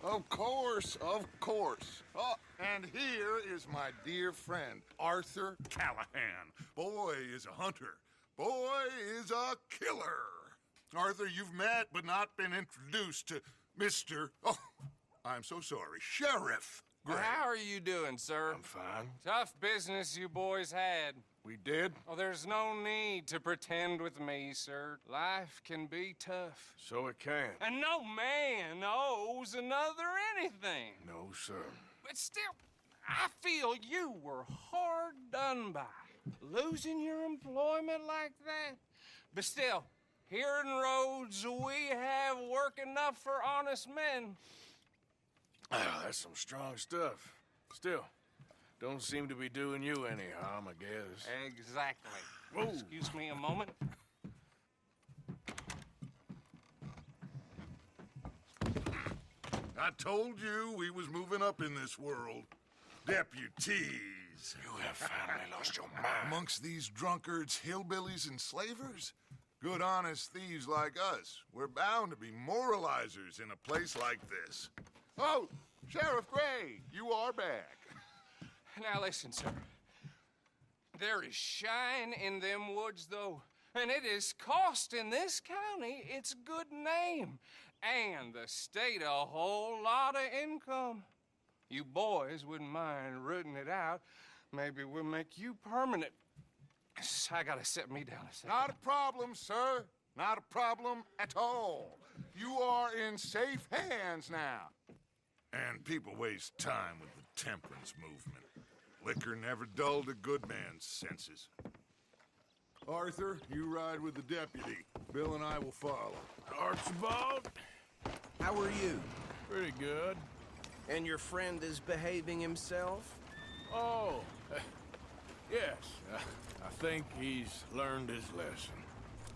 Of course, of course. Oh, and here is my dear friend, Arthur Callahan. Boy is a hunter. Boy is a killer. Arthur, you've met but not been introduced to Mr. Oh, I'm so sorry, Sheriff Gray. How are you doing, sir? I'm fine. Tough business you boys had. We did? Oh, there's no need to pretend with me, sir. Life can be tough. So it can. And no man owes another anything. No, sir. But still, I feel you were hard done by. Losing your employment like that. But still, here in Rhodes, we have work enough for honest men. Ah, that's some strong stuff. Still, don't seem to be doing you any harm, I guess. Exactly. Whoa. Excuse me a moment. I told you we was moving up in this world. Deputies. You have finally lost your mind. Amongst these drunkards, hillbillies, and slavers? Good honest thieves like us. We're bound to be moralizers in a place like this. Oh, Sheriff Gray, you are back. Now listen, sir. There is shine in them woods, though, and it is costing this county its good name and the state a whole lot of income. You boys wouldn't mind rooting it out. Maybe we'll make you permanent. I gotta sit me down a second. Not a problem, sir. Not a problem at all. You are in safe hands now. And people waste time with the temperance movement. Liquor never dulled a good man's senses. Arthur, you ride with the deputy. Bill and I will follow. Archibald? How are you? Pretty good. And your friend is behaving himself? Oh, yes. I think he's learned his lesson.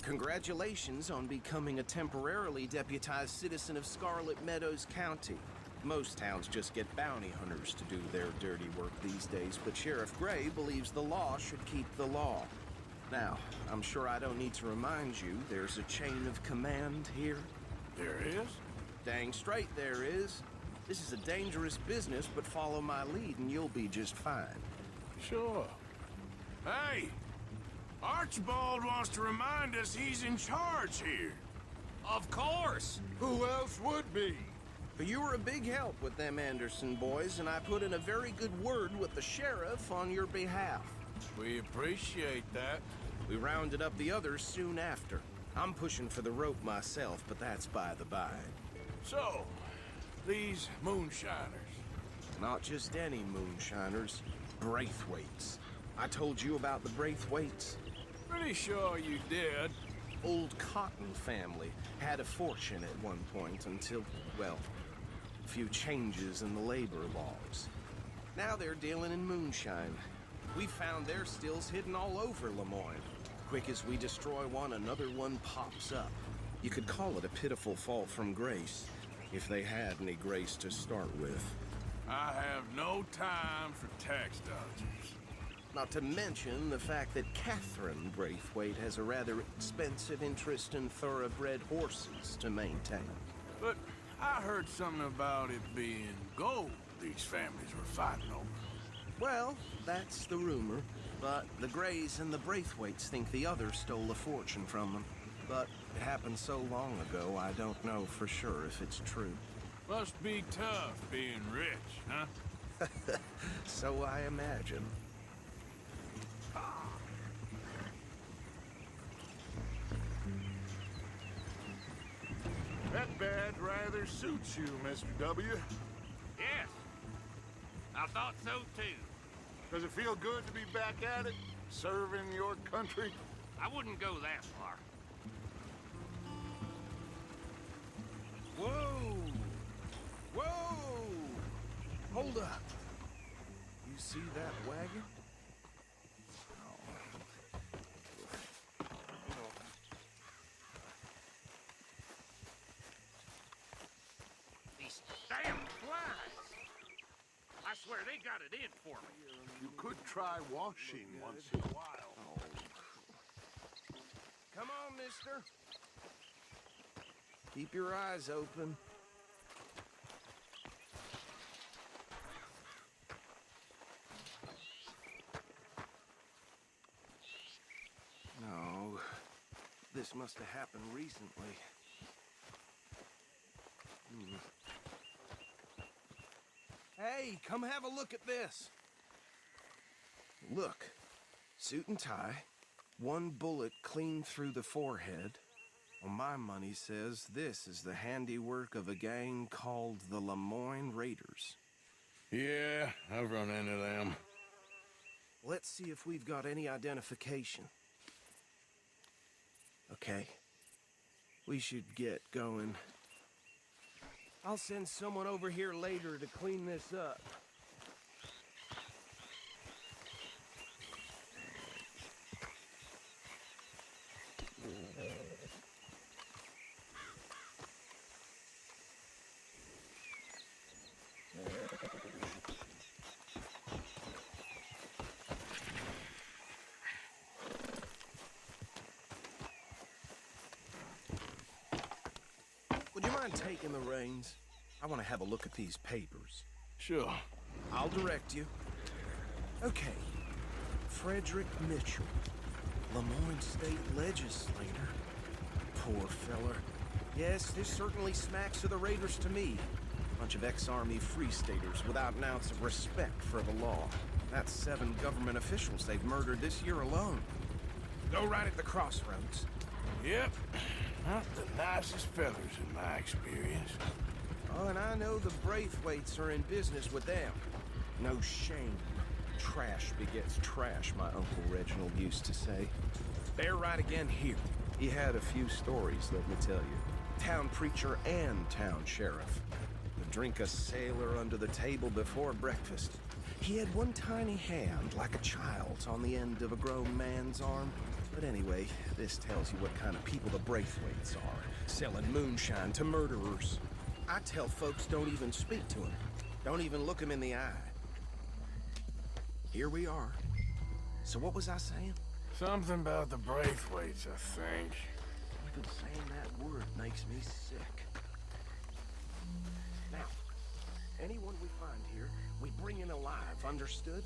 Congratulations on becoming a temporarily deputized citizen of Scarlet Meadows County. Most towns just get bounty hunters to do their dirty work these days, but Sheriff Gray believes the law should keep the law. Now, I'm sure I don't need to remind you there's a chain of command here. There is? Dang straight there is. This is a dangerous business, but follow my lead and you'll be just fine. Sure. Hey! Archibald wants to remind us he's in charge here. Of course. Who else would be? But you were a big help with them Anderson boys, and I put in a very good word with the sheriff on your behalf. We appreciate that. We rounded up the others soon after. I'm pushing for the rope myself, but that's by the by. So, these moonshiners. Not just any moonshiners, Braithwaites. I told you about the Braithwaites. Pretty sure you did. Old Cotton family had a fortune at one point until, well, a few changes in the labor laws. Now they're dealing in moonshine. We found their stills hidden all over Lemoyne. Quick as we destroy one, another one pops up. You could call it a pitiful fall from grace, if they had any grace to start with. I have no time for tax dodgers. Not to mention the fact that Catherine Braithwaite has a rather expensive interest in thoroughbred horses to maintain. But I heard something about it being gold these families were fighting over. Well, that's the rumor. But the Grays and the Braithwaites think the other stole a fortune from them. But it happened so long ago, I don't know for sure if it's true. Must be tough being rich, huh? So I imagine. That badge rather suits you, Mr. W. Yes, I thought so too. Does it feel good to be back at it? Serving your country? I wouldn't go that far. Whoa! Whoa! Hold up. You see that wagon? These damn flies! I swear they got it in for me. You could try washing once in a while. Come on, mister. Keep your eyes open. This must have happened recently. Hey, come have a look at this. Look, suit and tie, one bullet clean through the forehead. Well, my money says this is the handiwork of a gang called the Lemoyne Raiders. Yeah, I've run into them. Let's see if we've got any identification. Okay. We should get going. I'll send someone over here later to clean this up. Would you mind taking the reins? I want to have a look at these papers. Sure. I'll direct you. Okay. Frederick Mitchell, Lemoyne State Legislator. Poor feller. Yes, this certainly smacks of the Raiders to me. Bunch of ex-Army Free Staters without an ounce of respect for the law. That's 7 government officials they've murdered this year alone. Go right at the crossroads. Yep. Not the nicest fellas in my experience. Oh, and I know the Braithwaites are in business with them. No shame. Trash begets trash, my Uncle Reginald used to say. They're right again here. He had a few stories, let me tell you. Town preacher and town sheriff. Would drink a sailor under the table before breakfast. He had one tiny hand, like a child's, on the end of a grown man's arm. But anyway, this tells you what kind of people the Braithwaites are. Selling moonshine to murderers. I tell folks don't even speak to him. Don't even look him in the eye. Here we are. So what was I saying? Something about the Braithwaites, I think. Even saying that word makes me sick. Now, anyone we find here, we bring in alive, understood?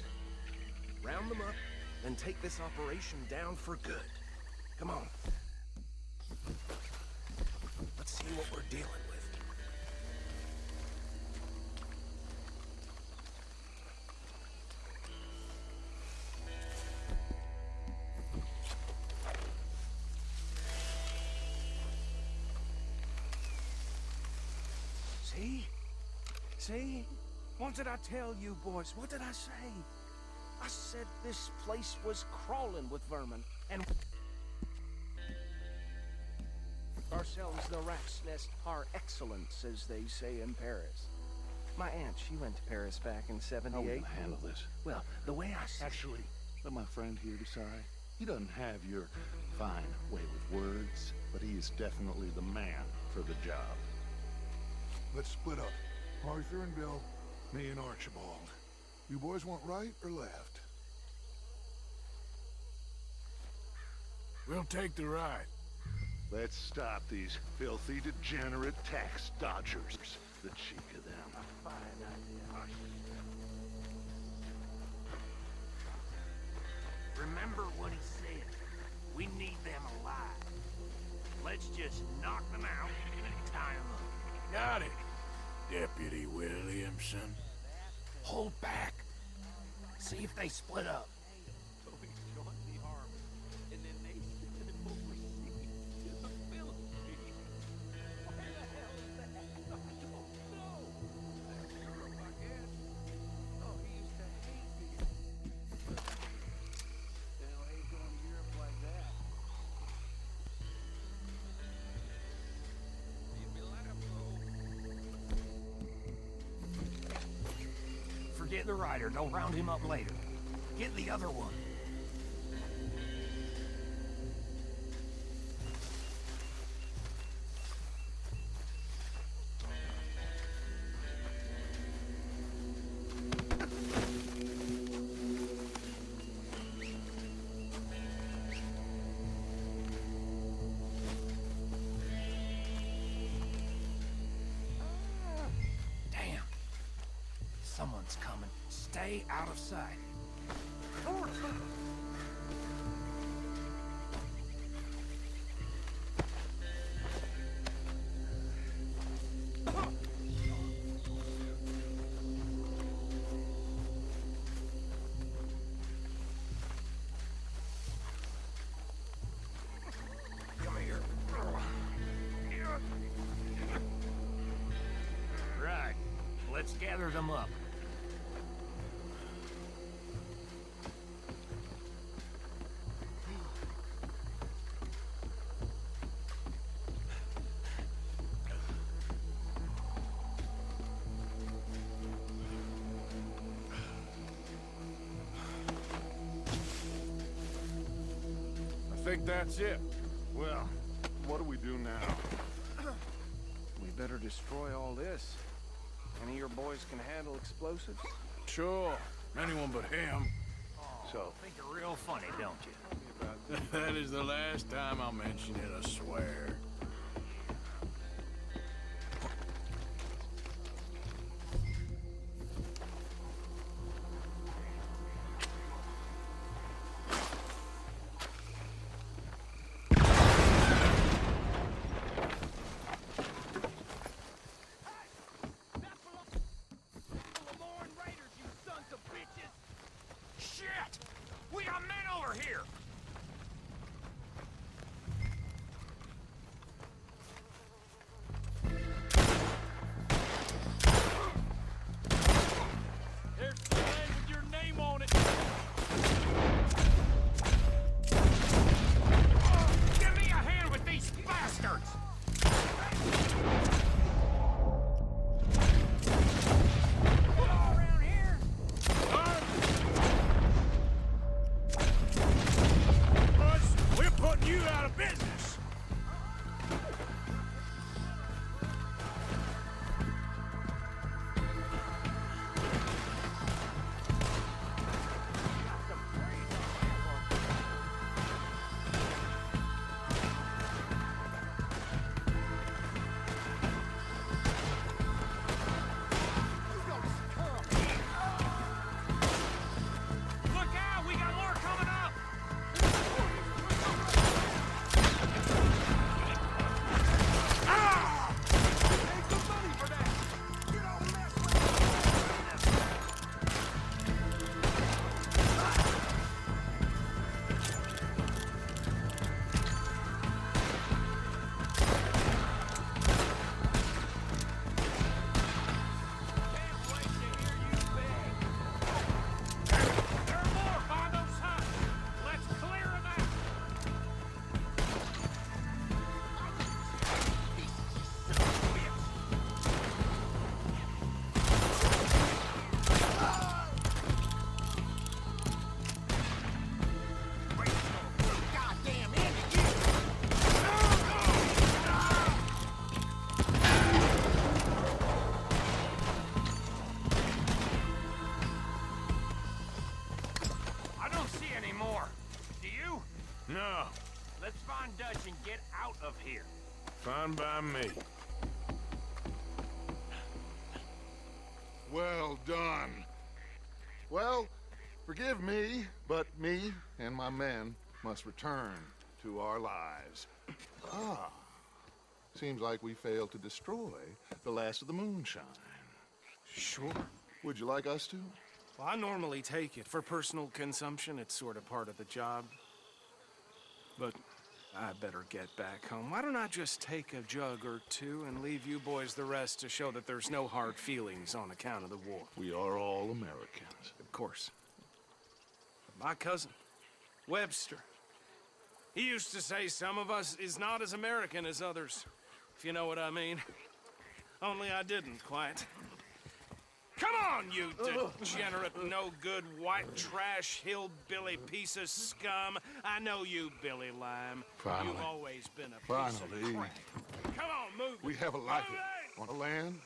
Round them up, and take this operation down for good. Come on. Let's see what we're dealing with. See? See? What did I tell you, boys? What did I say? I said this place was crawling with vermin, and ourselves the rat's nest par excellence, as they say in Paris. My aunt, she went to Paris back in How are we '78. gonna handle this? Well, the way I see Actually, let my friend here decide. He doesn't have your fine way with words, but he is definitely the man for the job. Let's split up. Arthur and Bill, me and Archibald. You boys want right or left? We'll take the ride. Let's stop these filthy, degenerate tax dodgers. The cheek of them. fine idea. Remember what he said. We need them alive. Let's just knock them out and tie them up. Got it, Deputy Williamson. Hold back. See if they split up. Forget the rider. Don't round him up later. Get the other one. Damn. Someone's coming. Stay out of sight. Let's gather them up. I think that's it. Well, what do we do now? We better destroy all this. Any of your boys can handle explosives? Sure. Anyone but him. So, think you're real funny, don't you? That is the last time I'll mention it, I swear. Shit! We got men over here! There's the flag with your name on it! Give me a hand with these bastards! Around here! We're putting you out of business! Look out! We got more coming up! Can't wait to hear you beg. There are more by those huts. Let's clear them out. Goddamn end of you! I don't see any more. Do you? No. Let's find Dutch and get out of here. Fine by me. Well done. Well, forgive me, but me and my men must return to our lives. Ah. Seems like we failed to destroy the last of the moonshine. Sure. Would you like us to? Well, I normally take it. For personal consumption, it's sort of part of the job. But I better get back home. Why don't I just take a jug or two and leave you boys the rest to show that there's no hard feelings on account of the war? We are all Americans. Of course. My cousin, Webster, he used to say some of us is not as American as others, if you know what I mean. Only I didn't quite. Come on, you degenerate, no-good, white trash, hillbilly piece of scum. I know you, Billy Lime. Finally. You've always been a piece Finally. of crap. Come on, move it. We have a life Move on a land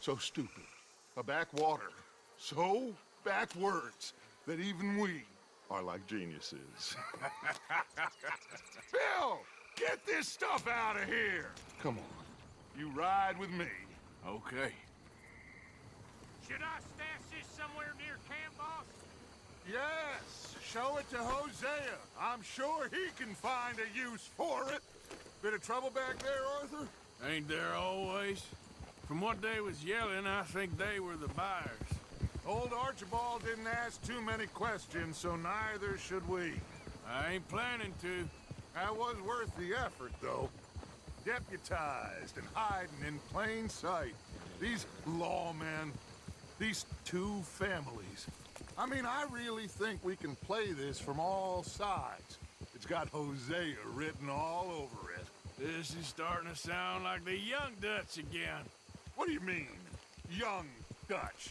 so stupid, a backwater so backwards that even we are like geniuses. Bill, get this stuff out of here. Come on, you ride with me. Okay. Should I stash this somewhere near camp, boss? Yes, show it to Hosea. I'm sure he can find a use for it. Bit of trouble back there, Arthur? Ain't there always? From what they was yelling, I think they were the buyers. Old Archibald didn't ask too many questions, so neither should we. I ain't planning to. That was worth the effort, though. Deputized and hiding in plain sight. These lawmen, These two families. I mean, I really think we can play this from all sides. It's got Hosea written all over it. This is starting to sound like the Young Dutch again. What do you mean, young Dutch?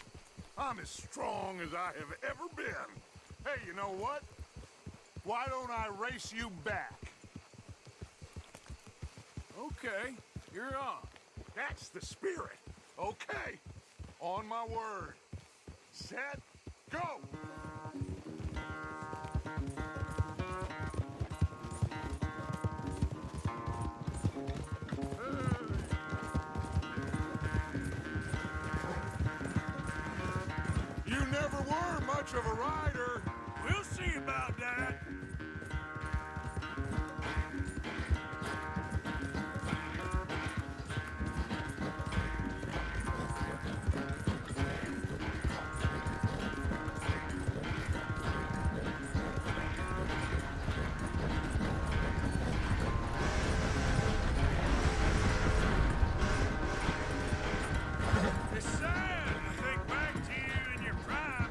I'm as strong as I have ever been. Hey, you know what? Why don't I race you back? Okay, you're on. That's the spirit. Okay, on my word. Set, go! You never were much of a rider. We'll see about that. It's sad to think back to you in your prime.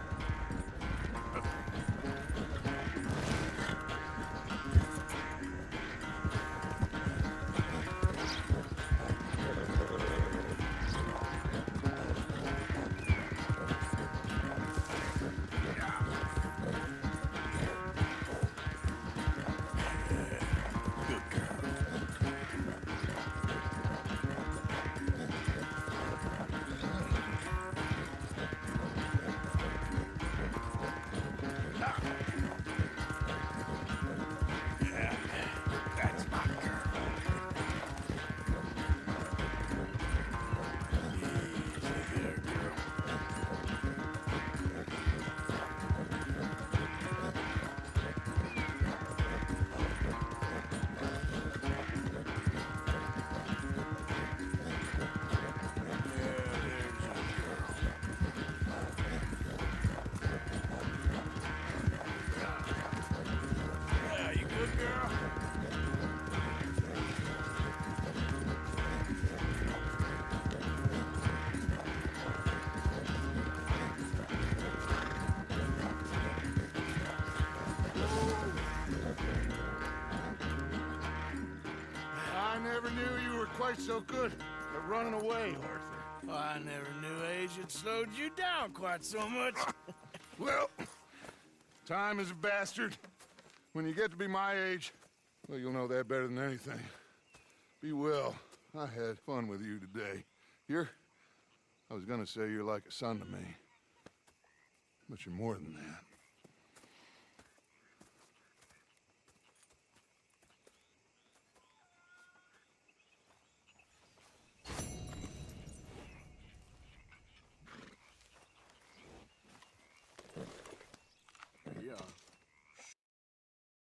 Yeah, you good, girl? I never knew you were quite so good at running away, Arthur. Well, I never knew age had slowed you down quite so much. Well, time is a bastard. When you get to be my age, well, you'll know that better than anything. Be well. I had fun with you today. I was gonna say you're like a son to me. But you're more than that. Yeah.